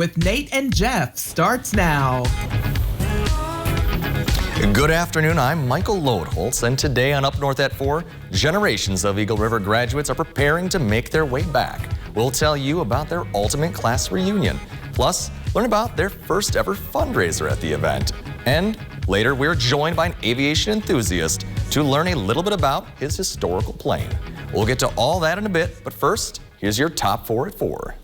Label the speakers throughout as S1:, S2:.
S1: with Nate and Jeff starts now.
S2: Good afternoon, I'm Michael Lodeholtz, and today on Up North at 4, generations of Eagle River graduates are preparing to make their way back. We'll tell you about their ultimate class reunion, plus learn about their first ever fundraiser at the event. And later, we're joined by an aviation enthusiast to learn a little bit about his historical plane. We'll get to all that in a bit, but first, here's your top 4 at 4.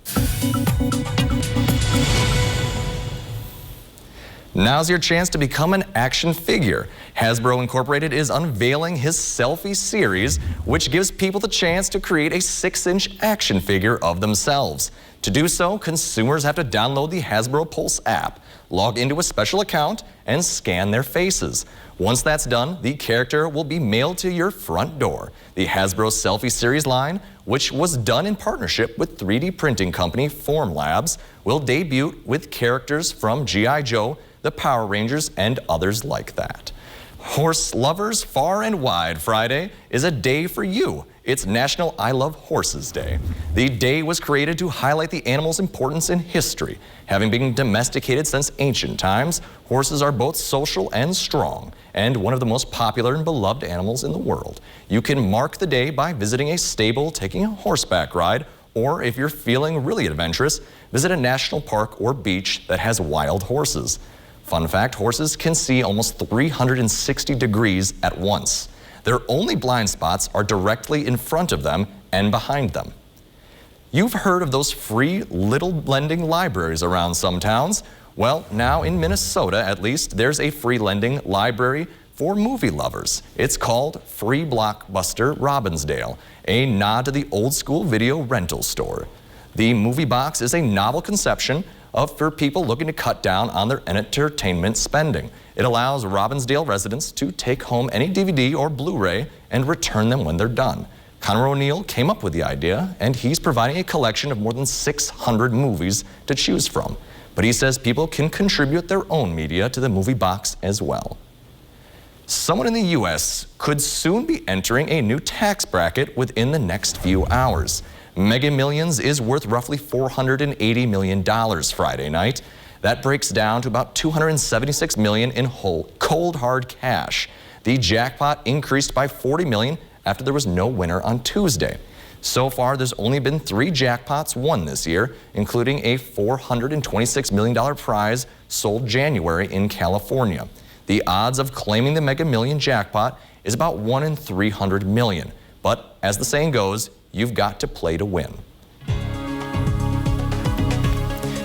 S2: Now's your chance to become an action figure. Hasbro Incorporated is unveiling his Selfie series, which gives people the chance to create a 6-inch action figure of themselves. To do so, consumers have to download the Hasbro Pulse app, log into a special account, and scan their faces. Once that's done, the character will be mailed to your front door. The Hasbro Selfie series line, which was done in partnership with 3D printing company Formlabs, will debut with characters from G.I. Joe, the Power Rangers, and others like that. Horse lovers far and wide, Friday is a day for you. It's National I Love Horses Day. The day was created to highlight the animal's importance in history. Having been domesticated since ancient times, horses are both social and strong, and one of the most popular and beloved animals in the world. You can mark the day by visiting a stable, taking a horseback ride, or if you're feeling really adventurous, visit a national park or beach that has wild horses. Fun fact, horses can see almost 360 degrees at once. Their only blind spots are directly in front of them and behind them. You've heard of those free little lending libraries around some towns. Well, now in Minnesota, at least, there's a free lending library for movie lovers. It's called Free Blockbuster Robbinsdale, a nod to the old school video rental store. The movie box is a novel conception for people looking to cut down on their entertainment spending. It allows Robbinsdale residents to take home any DVD or Blu-ray and return them when they're done. Connor O'Neill came up with the idea, and he's providing a collection of more than 600 movies to choose from. But he says people can contribute their own media to the movie box as well. Someone in the U.S. could soon be entering a new tax bracket within the next few hours. Mega Millions is worth roughly $480 million Friday night. That breaks down to about $276 million in cold hard cash. The jackpot increased by $40 million after there was no winner on Tuesday. So far, there's only been 3 jackpots won this year, including a $426 million prize sold January in California. The odds of claiming the Mega Million jackpot is about 1 in 300 million. But as the saying goes, you've got to play to win.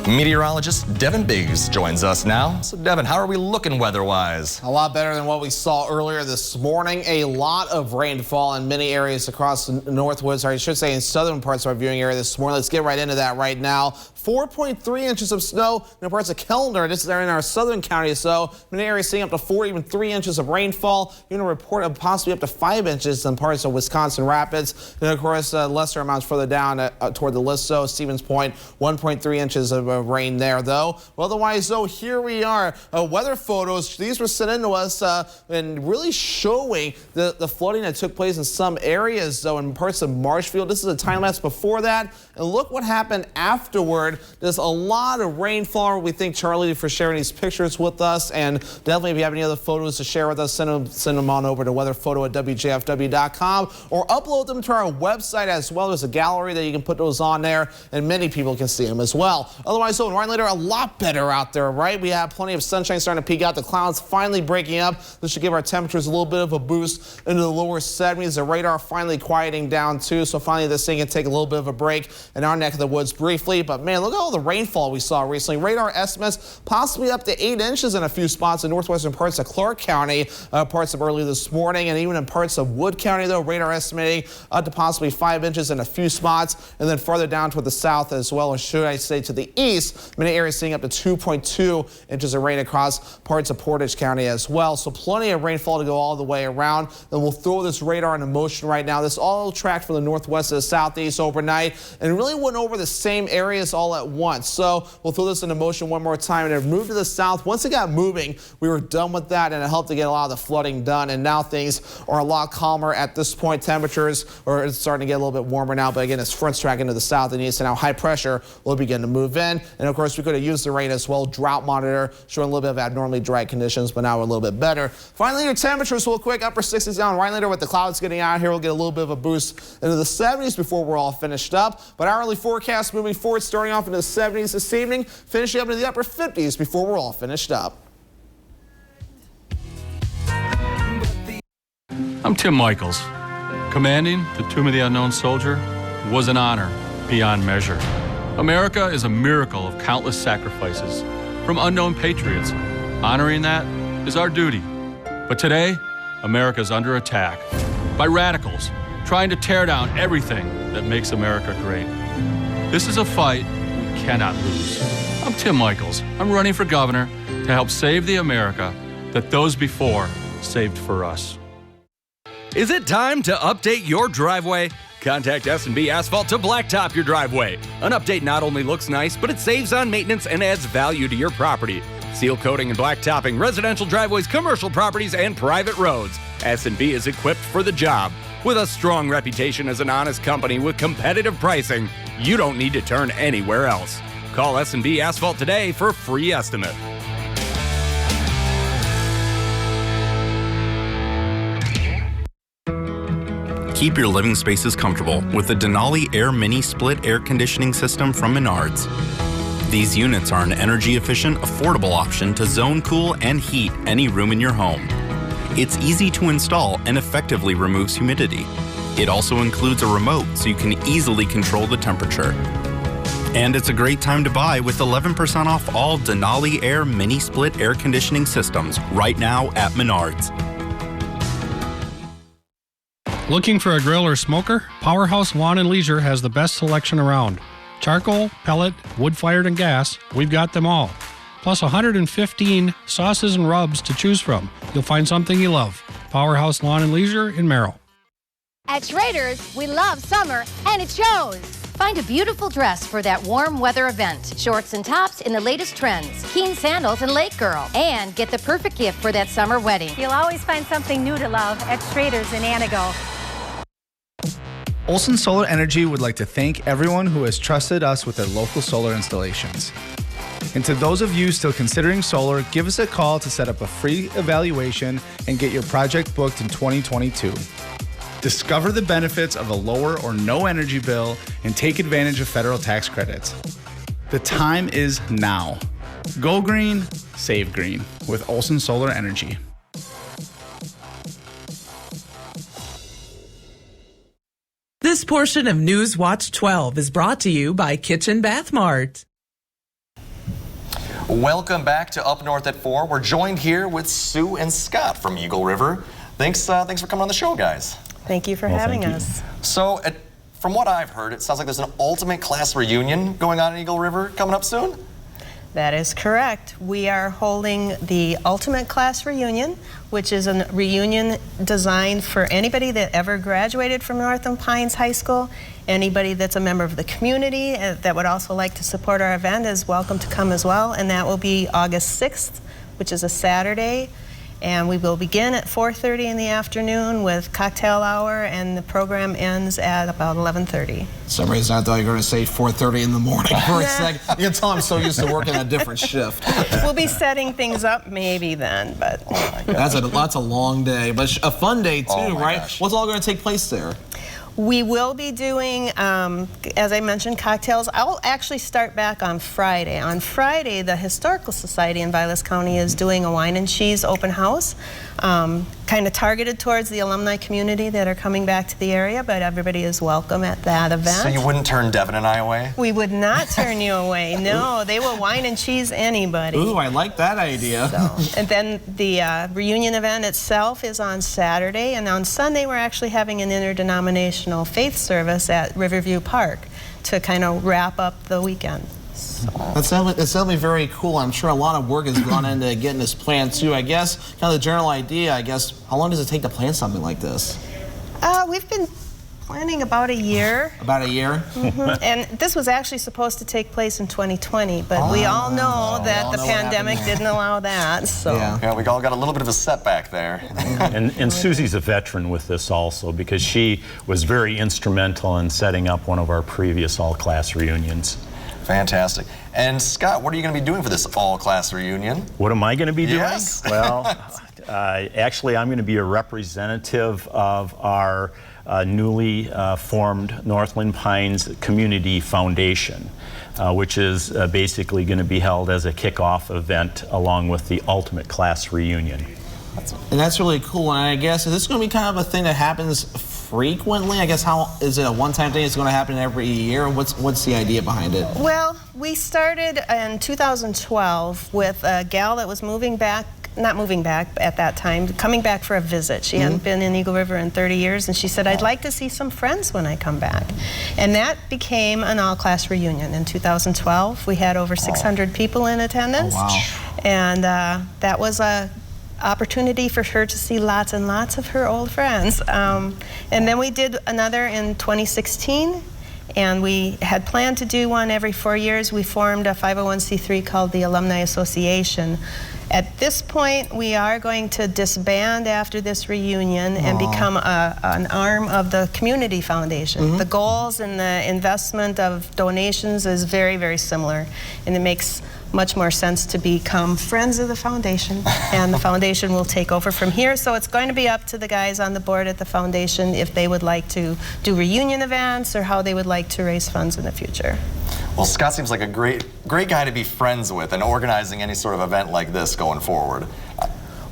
S2: Meteorologist Devin joins us now. So Devin, how are we looking weather-wise?
S3: A lot better than what we saw earlier this morning. A lot of rainfall in many areas across the northwoods, or I should say in southern parts of our viewing area this morning. Let's get right into that right now. 4.3 inches of snow in parts of Kellner. This is there in our southern county. So many areas seeing up to 4, even 3 inches of rainfall. Even a report of possibly up to 5 inches in parts of Wisconsin Rapids. And of course, lesser amounts further down toward the Lisso, Stevens Point, 1.3 inches of rain there, though. Well, otherwise, though, here we are. Weather photos. These were sent in to us and really showing the flooding that took place in some areas, though, in parts of Marshfield. This is a time lapse before that. And look what happened afterward. There's a lot of rainfall. We thank Charlie for sharing these pictures with us. And definitely, if you have any other photos to share with us, send them on over to weatherphoto@wjfw.com or upload them to our website as well. There's a gallery that you can put those on there, and many people can see them as well. Otherwise, so right later, a lot better out there, right? We have plenty of sunshine starting to peek out. The clouds finally breaking up. This should give our temperatures a little bit of a boost into the lower 70s. The radar finally quieting down too. So finally, this thing can take a little bit of a break in our neck of the woods briefly. But man, look at all the rainfall we saw recently. Radar estimates possibly up to 8 inches in a few spots in northwestern parts of Clark County, parts of early this morning, and even in parts of Wood County, though, radar estimating up to possibly 5 inches in a few spots, and then farther down toward the south as well, or should I say to the east, many areas seeing up to 2.2 inches of rain across parts of Portage County as well. So plenty of rainfall to go all the way around. And we'll throw this radar into motion right now. This all tracked from the northwest to the southeast overnight, and really went over the same areas all all at once. So we'll throw this into motion one more time, and it moved to the south. Once it got moving, we were done with that, and it helped to get a lot of the flooding done. And now things are a lot calmer at this point. Temperatures are starting to get a little bit warmer now, but again, as fronts tracking to the south and east, and now high pressure will begin to move in. And of course, we could have used the rain as well. Drought monitor showing a little bit of abnormally dry conditions, but now we're a little bit better. Finally, your temperatures real quick, upper 60s down right later with the clouds getting out here. We'll get a little bit of a boost into the 70s before we're all finished up. But hourly forecast moving forward, starting off into the 70s this evening, finishing up into the upper 50s before we're all finished up.
S4: I'm Tim Michaels. Commanding the Tomb of the Unknown Soldier was an honor beyond measure. America is a miracle of countless sacrifices from unknown patriots. Honoring that is our duty. But today, America is under attack by radicals trying to tear down everything that makes America great. This is a fight we cannot lose. I'm Tim Michaels. I'm running for governor to help save the America that those before saved for us.
S5: Is it time to update your driveway? Contact S&B Asphalt to blacktop your driveway. An update not only looks nice, but it saves on maintenance and adds value to your property. Seal coating and blacktopping residential driveways, commercial properties, and private roads. S&B is equipped for the job. With a strong reputation as an honest company with competitive pricing, you don't need to turn anywhere else. Call S&B Asphalt today for a free estimate.
S6: Keep your living spaces comfortable with the Denali Air Mini Split Air Conditioning System from Menards. These units are an energy-efficient, affordable option to zone cool and heat any room in your home. It's easy to install and effectively removes humidity. It also includes a remote so you can easily control the temperature. And it's a great time to buy with 11% off all Denali Air Mini Split Air Conditioning Systems right now at Menards.
S7: Looking for a grill or smoker? Powerhouse Lawn and Leisure has the best selection around. Charcoal, pellet, wood-fired, and gas, we've got them all. Plus 115 sauces and rubs to choose from. You'll find something you love. Powerhouse Lawn and Leisure in Merrill.
S8: At Schrader's, we love summer, and it shows. Find a beautiful dress for that warm weather event. Shorts and tops in the latest trends. Keen sandals and Lake Girl. And get the perfect gift for that summer wedding.
S9: You'll always find something new to love at Schrader's in Anago.
S10: Olson Solar Energy would like to thank everyone who has trusted us with their local solar installations. And to those of you still considering solar, give us a call to set up a free evaluation and get your project booked in 2022. Discover the benefits of a lower or no energy bill and take advantage of federal tax credits. The time is now. Go green, save green with Olson Solar Energy.
S1: This portion of News Watch 12 is brought to you by Kitchen Bath Mart.
S2: Welcome back to Up North at 4. We're joined here with Sue and Scott from Eagle River. Thanks for coming on the show, guys.
S9: Thank you for having us.
S2: So, from what I've heard, it sounds like there's an ultimate class reunion going on in Eagle River coming up soon?
S9: That is correct. We are holding the Ultimate Class Reunion, which is a reunion designed for anybody that ever graduated from Northland Pines High School. Anybody that's a member of the community that would also like to support our event is welcome to come as well. And that will be August 6th, which is a Saturday. And we will begin at 4:30 in the afternoon with cocktail hour, and the program ends at about 11:30.
S3: For some reason I thought you were going to say 4:30 in the morning for a second. You can tell I'm so used to working a different shift.
S9: We'll be setting things up maybe then, but
S3: that's a long day, but a fun day too, right?
S2: Gosh.
S3: What's all going to take place there?
S9: we will be doing, as I mentioned, cocktails. I'll actually start back on Friday. On Friday, the Historical Society in Vilas County is doing a wine and cheese open house, kind of targeted towards the alumni community that are coming back to the area, but everybody is welcome at that event.
S2: So you wouldn't turn Devin and I away?
S9: We would not turn you away. No, they will wine and cheese anybody.
S3: Ooh, I like that idea.
S9: So, and then the reunion event itself is on Saturday, and on Sunday we're actually having an interdenominational faith service at Riverview Park to kind of wrap up the weekend. So.
S3: That sounded very cool. I'm sure a lot of work has gone into getting this planned too. I guess kind of the general idea, how long does it take to plan something like this?
S9: We've been planning about a year.
S3: About a year?
S9: And this was actually supposed to take place in 2020, but we all know that the pandemic didn't allow that. So
S2: yeah, we all got a little bit of a setback there.
S11: And Susie's a veteran with this also, because she was very instrumental in setting up one of our previous all-class reunions.
S2: Fantastic. And Scott, what are you going to be doing for this all-class reunion?
S11: What am I going to be doing?
S2: Yes.
S11: Well, actually, I'm going to be a representative of our newly formed Northland Pines Community Foundation, which is basically going to be held as a kickoff event along with the ultimate class reunion.
S3: And that's really cool. And I guess, is this going to be kind of a thing that happens frequently? I guess, how is it a one-time thing? It's going to happen every year? What's the idea behind it?
S9: Well, we started in 2012 with a gal that was moving back, not moving back at that time, coming back for a visit. She hadn't been in Eagle River in 30 years, and she said, I'd like to see some friends when I come back. And that became an all-class reunion in 2012. We had over 600 people in attendance.
S3: Oh, wow.
S9: And that was a opportunity for her to see lots and lots of her old friends. And then we did another in 2016, and we had planned to do one every 4 years. We formed a 501c3 called the Alumni Association. At this point, we are going to disband after this reunion and become an arm of the Community Foundation. The goals and the investment of donations is very, very similar, and it makes much more sense to become friends of the foundation, and the foundation will take over from here. So it's going to be up to the guys on the board at the foundation if they would like to do reunion events or how they would like to raise funds in the future.
S2: Well, Scott seems like a great guy to be friends with and organizing any sort of event like this going forward.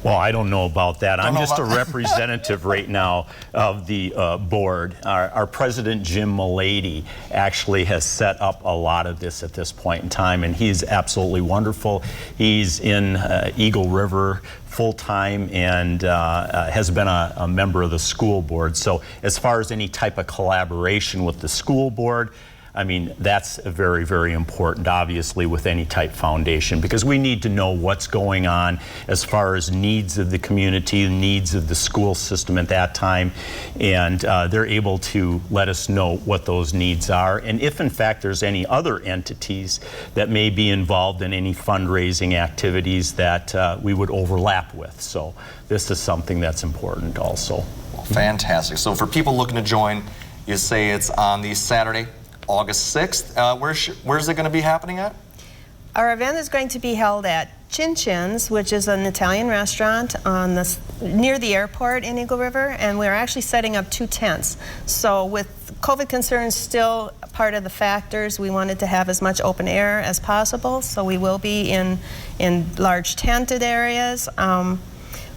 S11: Well, I don't know about that. I'm just a representative right now of the board. Our president, Jim Mulady, actually has set up a lot of this at this point in time, and he's absolutely wonderful. He's in Eagle River full-time and has been a member of the school board. So as far as any type of collaboration with the school board, I mean, that's very, very important, obviously, with any type foundation, because we need to know what's going on as far as needs of the community, needs of the school system at that time, and they're able to let us know what those needs are, and if in fact there's any other entities that may be involved in any fundraising activities that we would overlap with. So this is something that's important also.
S2: Well, fantastic. So for people looking to join, you say it's on the Saturday, August 6th. Where's it going to be happening at?
S9: Our event is going to be held at Chin Chin's, which is an Italian restaurant on near the airport in Eagle River, and we're actually setting up 2 tents. So with COVID concerns still part of the factors, we wanted to have as much open air as possible, so we will be in large tented areas.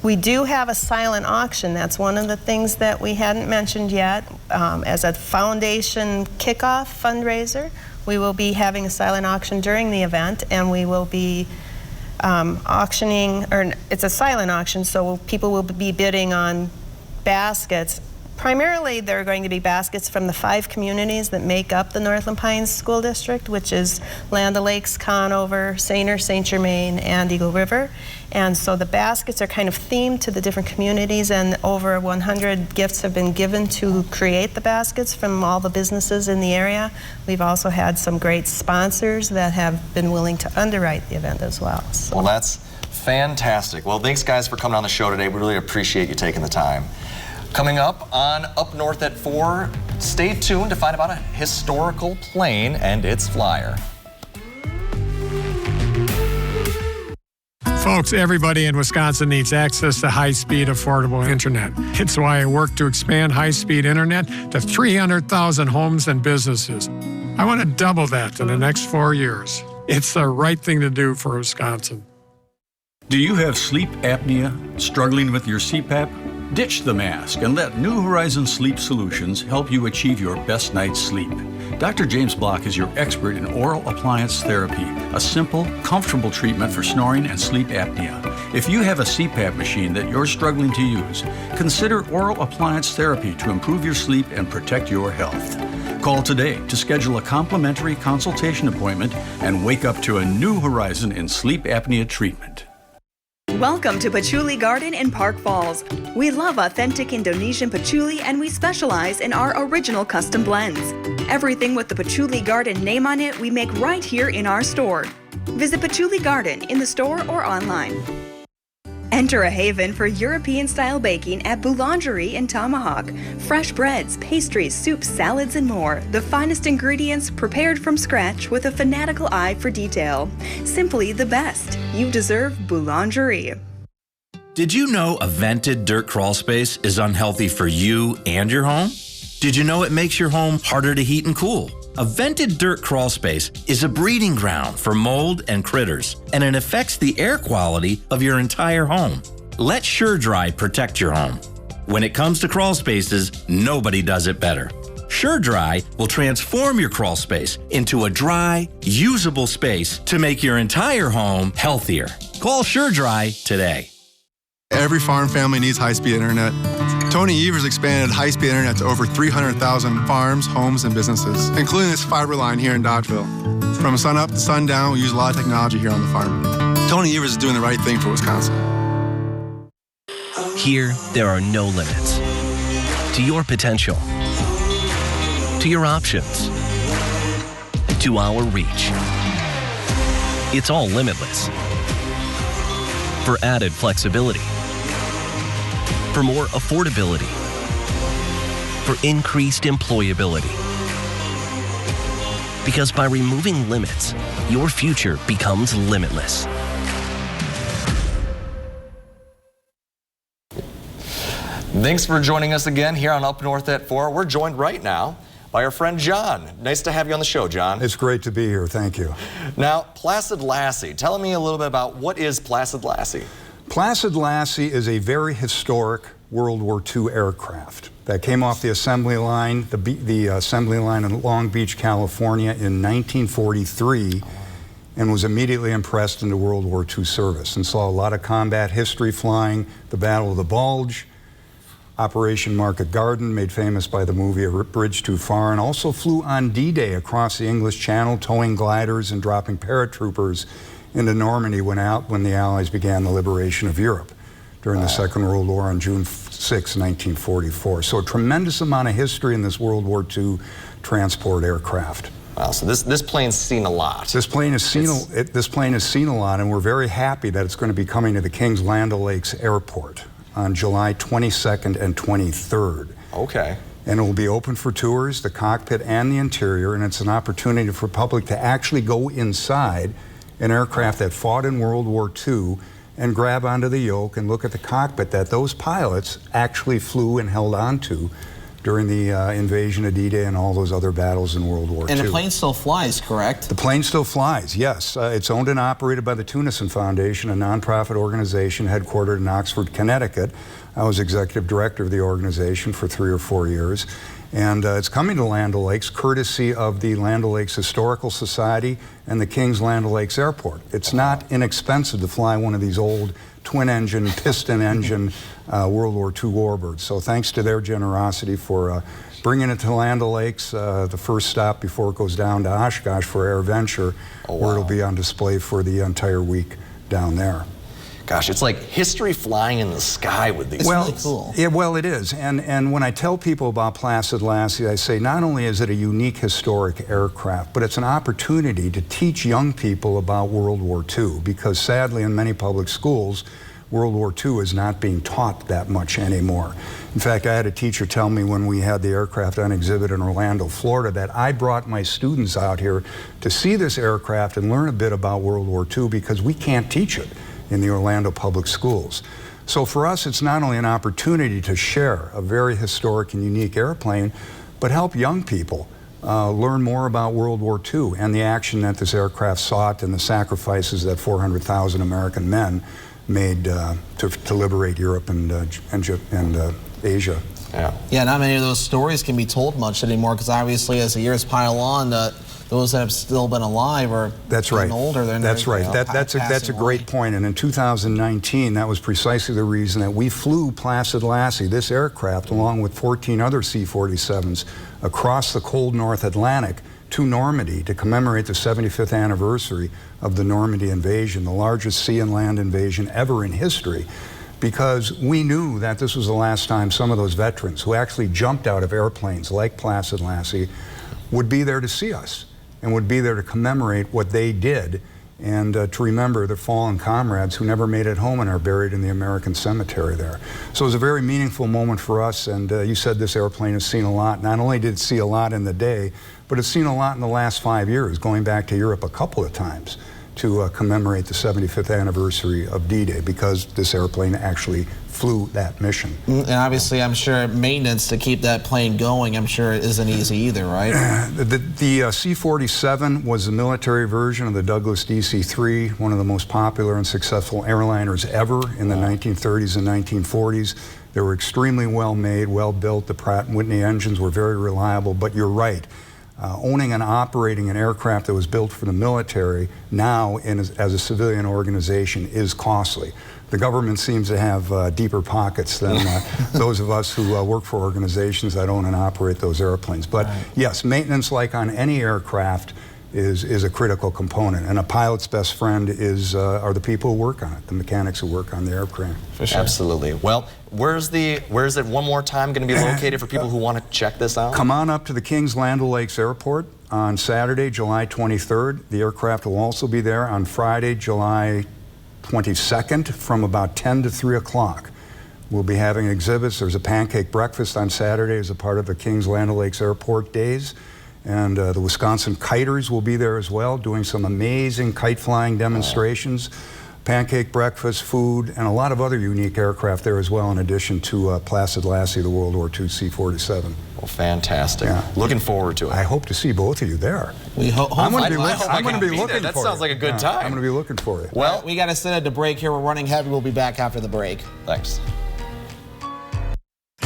S9: We do have a silent auction. That's one of the things that we hadn't mentioned yet. As a foundation kickoff fundraiser, we will be having a silent auction during the event, and we will be auctioning, or it's a silent auction, so people will be bidding on baskets. Primarily, there are going to be baskets from the 5 communities that make up the Northland Pines School District, which is Land O'Lakes, Conover, Sainer, St. Germain, and Eagle River. And so the baskets are kind of themed to the different communities, and over 100 gifts have been given to create the baskets from all the businesses in the area. We've also had some great sponsors that have been willing to underwrite the event as well. So.
S2: Well, that's fantastic. Well, thanks guys for coming on the show today. We really appreciate you taking the time. Coming up on Up North at 4, stay tuned to find out about a historical plane and its flyer.
S12: Folks, everybody in Wisconsin needs access to high-speed, affordable internet. It's why I work to expand high-speed internet to 300,000 homes and businesses. I want to double that in the next 4 years. It's the right thing to do for Wisconsin.
S13: Do you have sleep apnea? Struggling with your CPAP? Ditch the mask and let New Horizon Sleep Solutions help you achieve your best night's sleep. Dr. James Block is your expert in oral appliance therapy, a simple, comfortable treatment for snoring and sleep apnea. If you have a CPAP machine that you're struggling to use, consider oral appliance therapy to improve your sleep and protect your health. Call today to schedule a complimentary consultation appointment and wake up to a new horizon in sleep apnea treatment.
S14: Welcome to Patchouli Garden in Park Falls. We love authentic Indonesian patchouli and we specialize in our original custom blends. Everything with the Patchouli Garden name on it we make right here in our store. Visit Patchouli Garden in the store or online. Enter a haven for European-style baking at Boulangerie in Tomahawk. Fresh breads, pastries, soups, salads, and more. The finest ingredients prepared from scratch with a fanatical eye for detail. Simply the best. You deserve Boulangerie.
S15: Did you know a vented dirt crawl space is unhealthy for you and your home? Did you know it makes your home harder to heat and cool? A vented dirt crawl space is a breeding ground for mold and critters, and it affects the air quality of your entire home. Let SureDry protect your home. When it comes to crawl spaces, nobody does it better. SureDry will transform your crawl space into a dry, usable space to make your entire home healthier. Call SureDry today.
S16: Every farm family needs high-speed internet. Tony Evers expanded high-speed internet to over 300,000 farms, homes, and businesses, including this fiber line here in Dodgeville. From sun up to sundown, we use a lot of technology here on the farm. Tony Evers is doing the right thing for Wisconsin.
S17: Here, there are no limits to your potential, to your options, to our reach. It's all limitless. For added flexibility, for more affordability, for increased employability. Because by removing limits, your future becomes limitless.
S2: Thanks for joining us again here on Up North at 4. We're joined right now by our friend John. Nice to have you on the show, John.
S18: It's great to be here. Thank you.
S2: Now, Placid Lassie. Tell me a little bit about what is Placid Lassie?
S18: Placid Lassie is a very historic World War II aircraft that came off the assembly line, the assembly line in Long Beach, California in 1943 and was immediately impressed into World War II service and saw a lot of combat history flying, the Battle of the Bulge, Operation Market Garden, made famous by the movie A Bridge Too Far, and also flew on D-Day across the English Channel, towing gliders and dropping paratroopers into Normandy when the Allies began the liberation of Europe during the Second World War on June 6, 1944. So a tremendous amount of history in this World War II transport aircraft.
S2: Wow, so this plane's seen a lot.
S18: This plane has seen a lot, and we're very happy that it's going to be coming to the Kings Land O'Lakes Airport on July 22nd and 23rd.
S2: Okay.
S18: And it will be open for tours, the cockpit and the interior, and it's an opportunity for public to actually go inside an aircraft that fought in World War II and grab onto the yoke and look at the cockpit that those pilots actually flew and held onto during the invasion of D-Day and all those other battles in World War II.
S3: And the plane still flies, correct?
S18: The plane still flies, yes. It's owned and operated by the Tunison Foundation, a nonprofit organization headquartered in Oxford, Connecticut. I was executive director of the organization for 3 or 4 years. And it's coming to Land O'Lakes courtesy of the Land O'Lakes Historical Society and the Kings Land O'Lakes Airport. It's not inexpensive to fly one of these old twin-engine, piston-engine World War II warbirds. So thanks to their generosity for bringing it to Land O'Lakes, the first stop before it goes down to Oshkosh for AirVenture, where it'll be on display for the entire week down there.
S2: Gosh, it's like history flying in the sky with these.
S18: Well,
S2: really cool.
S18: Yeah, well, it is. And when I tell people about Placid Lassie, I say not only is it a unique historic aircraft, but it's an opportunity to teach young people about World War II, because sadly in many public schools, World War II is not being taught that much anymore. In fact, I had a teacher tell me when we had the aircraft on exhibit in Orlando, Florida, that I brought my students out here to see this aircraft and learn a bit about World War II because we can't teach it in the Orlando public schools. So for us, it's not only an opportunity to share a very historic and unique airplane, but help young people learn more about World War II and the action that this aircraft sought and the sacrifices that 400,000 American men made to liberate Europe and Asia.
S3: Yeah, not many of those stories can be told much anymore because obviously as the years pile on, those that have still been alive or older,
S18: That's right. That's a great point. And in 2019, that was precisely the reason that we flew Placid Lassie, this aircraft, along with 14 other C-47s across the cold North Atlantic to Normandy to commemorate the 75th anniversary of the Normandy invasion, the largest sea and land invasion ever in history, because we knew that this was the last time some of those veterans who actually jumped out of airplanes like Placid Lassie would be there to see us and would be there to commemorate what they did and to remember the fallen comrades who never made it home and are buried in the American cemetery there. So it was a very meaningful moment for us, and you said this airplane has seen a lot. Not only did it see a lot in the day, but it's seen a lot in the last 5 years, going back to Europe a couple of times to commemorate the 75th anniversary of D-Day, because this airplane actually flew that mission.
S3: And obviously, I'm sure maintenance to keep that plane going, I'm sure it isn't easy either, right?
S18: The C-47 was the military version of the Douglas DC-3, one of the most popular and successful airliners ever in the 1930s and 1940s. They were extremely well made, well built. The Pratt & Whitney engines were very reliable, but you're right. Owning and operating an aircraft that was built for the military now as a civilian organization is costly. The government seems to have deeper pockets than those of us who work for organizations that own and operate those airplanes. But yes, maintenance, like on any aircraft, is a critical component, and a pilot's best friend are the people who work on it, the mechanics who work on the aircraft.
S2: For sure. Absolutely. Well, where is it one more time going to be located for people who want to check this out?
S18: Come on up to the Kings Land O'Lakes Airport on Saturday, July 23rd. The aircraft will also be there on Friday, July 22nd from about 10 to 3 o'clock. We'll be having exhibits. There's a pancake breakfast on Saturday as a part of the Kings Land O'Lakes Airport Days. And the Wisconsin Kiters will be there as well, doing some amazing kite flying demonstrations, pancake breakfast, food, and a lot of other unique aircraft there as well, in addition to Placid Lassie, the World War II C-47.
S2: Well, fantastic. Yeah. Looking forward to it.
S18: I hope to see both of you there.
S3: We hope.
S18: I'm going to be looking for you.
S2: That sounds like a good time.
S18: I'm going to be looking for you.
S3: Well, we got to send it to break here. We're running heavy. We'll be back after the break.
S2: Thanks.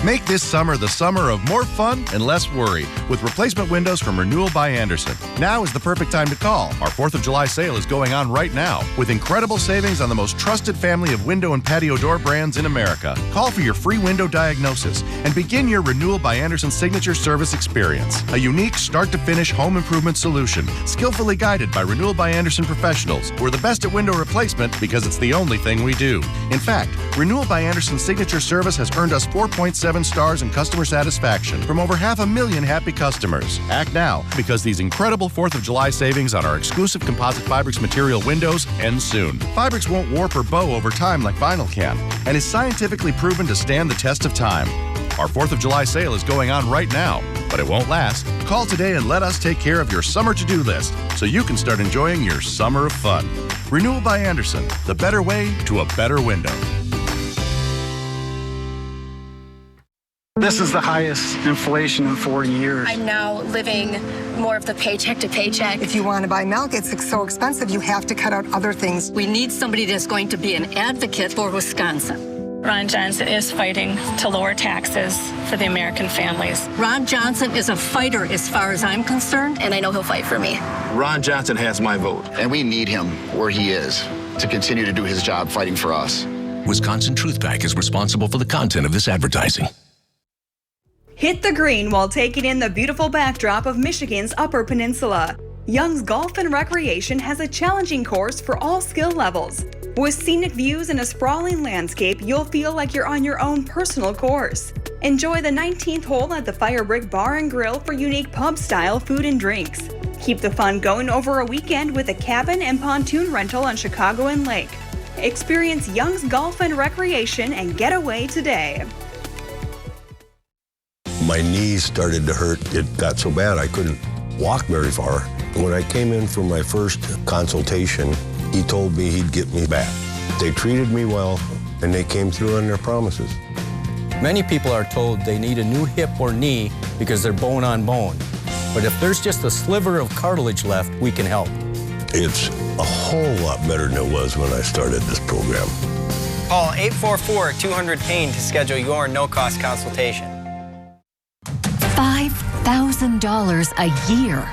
S19: Make this summer the summer of more fun and less worry with replacement windows from Renewal by Andersen. Now is the perfect time to call. Our 4th of July sale is going on right now with incredible savings on the most trusted family of window and patio door brands in America. Call for your free window diagnosis and begin your Renewal by Andersen signature service experience. A unique start-to-finish home improvement solution, skillfully guided by Renewal by Andersen professionals. We're the best at window replacement because it's the only thing we do. In fact, Renewal by Andersen signature service has earned us 4.7 stars in customer satisfaction from over 500,000 happy customers. Act now, because these incredible 4th of July savings on our exclusive composite Fibrix material windows end soon. Fibrix won't warp or bow over time like vinyl can, and is scientifically proven to stand the test of time. Our 4th of July sale is going on right now, but it won't last. Call today and let us take care of your summer to-do list so you can start enjoying your summer of fun. Renewal by Andersen, the better way to a better window.
S20: This is the highest inflation in 40 years.
S21: I'm now living more of the paycheck to paycheck.
S22: If you want to buy milk, it's so expensive, you have to cut out other things.
S21: We need somebody that's going to be an advocate for Wisconsin.
S23: Ron Johnson is fighting to lower taxes for the American families.
S21: Ron Johnson is a fighter as far as I'm concerned, and I know he'll fight for me.
S24: Ron Johnson has my vote, and we need him where he is to continue to do his job fighting for us.
S25: Wisconsin Truth Pack is responsible for the content of this advertising.
S14: Hit the green while taking in the beautiful backdrop of Michigan's Upper Peninsula. Young's Golf and Recreation has a challenging course for all skill levels. With scenic views and a sprawling landscape, you'll feel like you're on your own personal course. Enjoy the 19th hole at the Firebrick Bar and Grill for unique pub-style food and drinks. Keep the fun going over a weekend with a cabin and pontoon rental on Chicago and Lake. Experience Young's Golf and Recreation and get away today.
S26: My knees started to hurt. It got so bad I couldn't walk very far. When I came in for my first consultation, he told me he'd get me back. They treated me well, and they came through on their promises.
S27: Many people are told they need a new hip or knee because they're bone on bone. But if there's just a sliver of cartilage left, we can help.
S26: It's a whole lot better than it was when I started this program.
S28: Call 844-200-PAIN to schedule your no-cost consultation.
S29: $5,000 a year.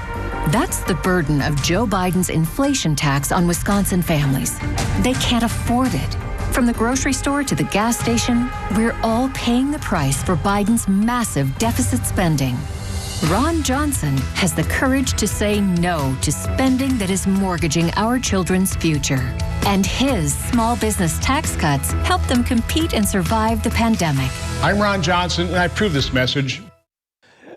S29: That's the burden of Joe Biden's inflation tax on Wisconsin families. They can't afford it. From the grocery store to the gas station, we're all paying the price for Biden's massive deficit spending. Ron Johnson has the courage to say no to spending that is mortgaging our children's future. And his small business tax cuts help them compete and survive the pandemic.
S1: I'm Ron Johnson, and I approve this message.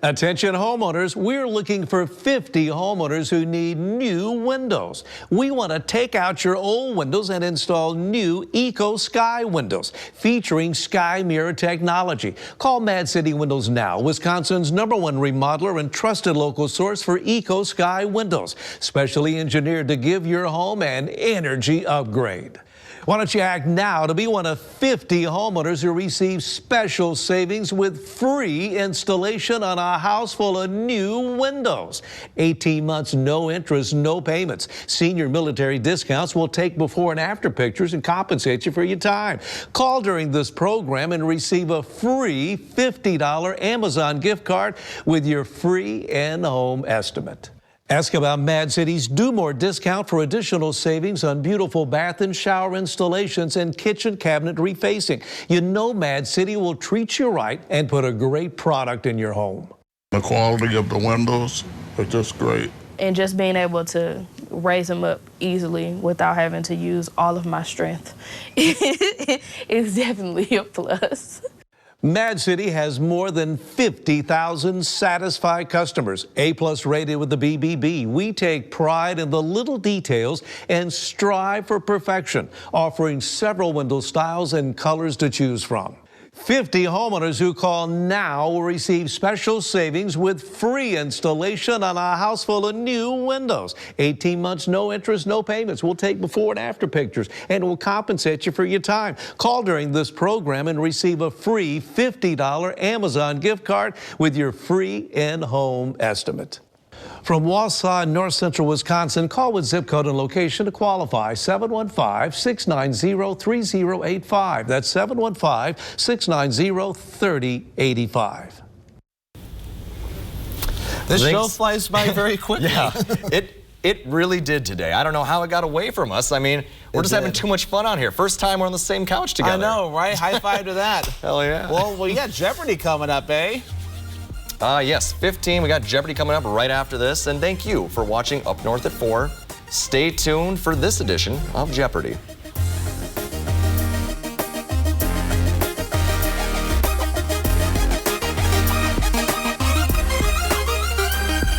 S4: Attention homeowners, we're looking for 50 homeowners who need new windows. We want to take out your old windows and install new Eco Sky windows featuring Sky Mirror technology. Call Mad City Windows now, Wisconsin's #1 remodeler and trusted local source for Eco Sky windows, specially engineered to give your home an energy upgrade. Why don't you act now to be one of 50 homeowners who receive special savings with free installation on a house full of new windows. 18 months, no interest, no payments. Senior military discounts will take before and after pictures and compensate you for your time. Call during this program and receive a free $50 Amazon gift card with your free in-home estimate. Ask about Mad City's Do More discount for additional savings on beautiful bath and shower installations and kitchen cabinet refacing. You know Mad City will treat you right and put a great product in your home.
S5: The quality of the windows are just great.
S6: And just being able to raise them up easily without having to use all of my strength is definitely a plus.
S4: Mad City has more than 50,000 satisfied customers, A+ rated with the BBB. We take pride in the little details and strive for perfection, offering several window styles and colors to choose from. 50 homeowners who call now will receive special savings with free installation on a house full of new windows. 18 months, no interest, no payments. We'll take before and after pictures, and we'll compensate you for your time. Call during this program and receive a free $50 Amazon gift card with your free in-home estimate. From Wausau, north central Wisconsin, call with zip code and location to qualify. 715-690-3085. That's 715-690-3085.
S3: This show flies by very quickly.
S2: Yeah, it really did today. I don't know how it got away from us. I mean, we're just having too much fun on here. First time we're on the same couch together.
S3: I know, right? High five to that.
S2: Hell yeah.
S3: Well, we got Jeopardy coming up, eh?
S2: Yes, 15. We got Jeopardy coming up right after this. And thank you for watching Up North at 4. Stay tuned for this edition of Jeopardy.